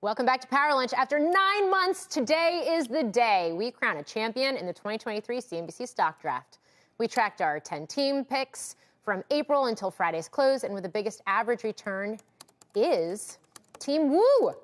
Welcome back to Power Lunch. After 9 months, today is the day we crown a champion in the 2023 CNBC stock draft. We tracked our 10-team picks from April until Friday's close, and with the biggest average return is Team Woo.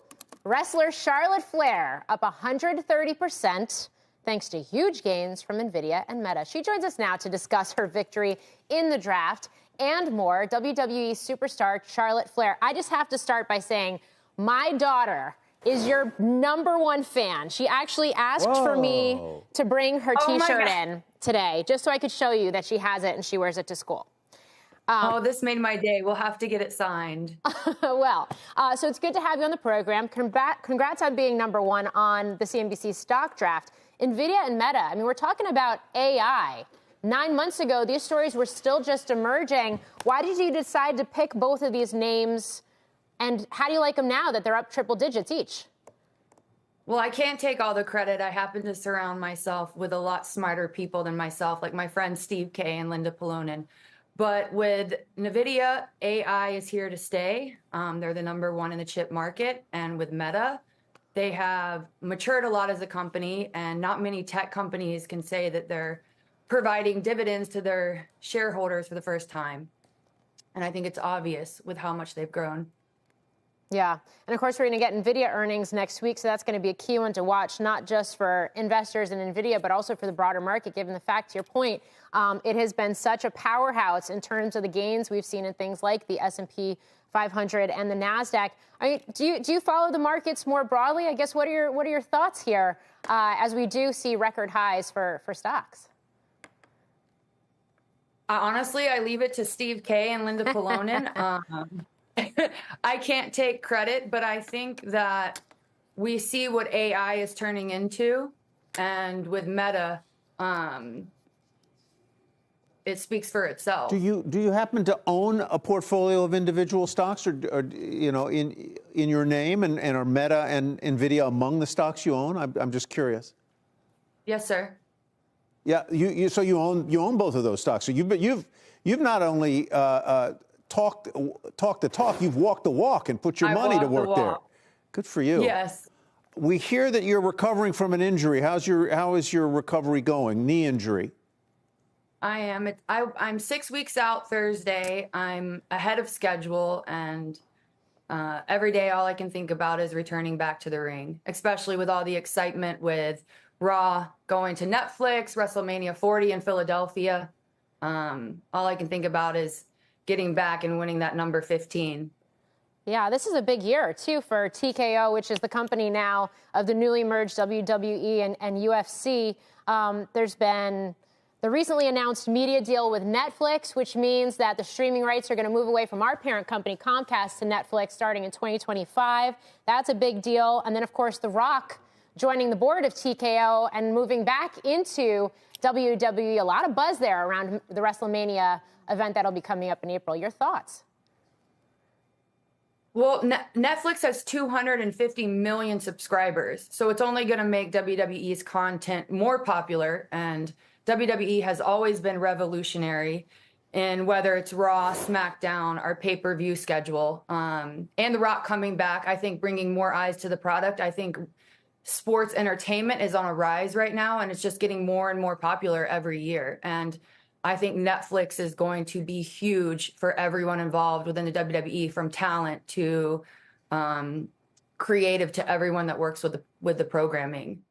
Wrestler Charlotte Flair up 130% thanks to huge gains from NVIDIA and Meta. She joins us now to discuss her victory in the draft and more. WWE Superstar Charlotte Flair. I just have to start by saying my daughter is your #1 fan. She actually asked for me to bring her T-shirt in today just so I could show you that she has it and she wears it to school. This made my day. We'll have to get it signed. So it's good to have you on the program. Congrats on being #1 on the CNBC stock draft. NVIDIA and Meta, I mean, we're talking about AI. 9 months ago, these stories were still just emerging. Why did you decide to pick both of these names, and how do you like them now that they're up triple digits each? Well, I can't take all the credit. I happen to surround myself with a lot smarter people than myself, like my friends Steve K and Linda Polonin. But with NVIDIA, AI is here to stay. They're the #1 in the chip market. And with Meta, they have matured a lot as a company, and not many tech companies can say that they're providing dividends to their shareholders for the first time. And I think it's obvious with how much they've grown. Yeah. And of course, we're going to get NVIDIA earnings next week. So that's going to be a key one to watch, not just for investors in NVIDIA, but also for the broader market, given the fact, to your point, it has been such a powerhouse in terms of the gains we've seen in things like the S&P 500 and the NASDAQ. I mean, do you follow the markets more broadly? I guess what are your thoughts here as we do see record highs for stocks? Honestly, I leave it to Steve K and Linda Polonin. I can't take credit, but I think that we see what AI is turning into, and with Meta, it speaks for itself. Do you happen to own a portfolio of individual stocks, or you know, in your name, and are Meta and NVIDIA among the stocks you own? I'm just curious. Yes, sir. Yeah, so you own both of those stocks. So you've not only talk the talk, you've walked the walk and put your money to work there. Good for you. Yes. We hear that you're recovering from an injury. How is your recovery going? Knee injury. I am. I'm 6 weeks out Thursday. I'm ahead of schedule, and every day all I can think about is returning back to the ring, especially with all the excitement with Raw going to Netflix, WrestleMania 40 in Philadelphia. All I can think about is getting back and winning that number 15. Yeah, this is a big year, too, for TKO, which is the company now of the newly merged WWE and UFC. There's been the recently announced media deal with Netflix, which means that the streaming rights are going to move away from our parent company, Comcast, to Netflix starting in 2025. That's a big deal. And then, of course, The Rock joining the board of TKO and moving back into WWE. A lot of buzz there around the WrestleMania event that'll be coming up in April. Your thoughts? Well, Netflix has 250 million subscribers, so it's only going to make WWE's content more popular, and WWE has always been revolutionary in whether it's Raw, SmackDown, our pay-per-view schedule. And The Rock coming back, I think, bringing more eyes to the product. I think sports entertainment is on a rise right now, and it's just getting more and more popular every year. And I think Netflix is going to be huge for everyone involved within the WWE, from talent to creative to everyone that works with the programming.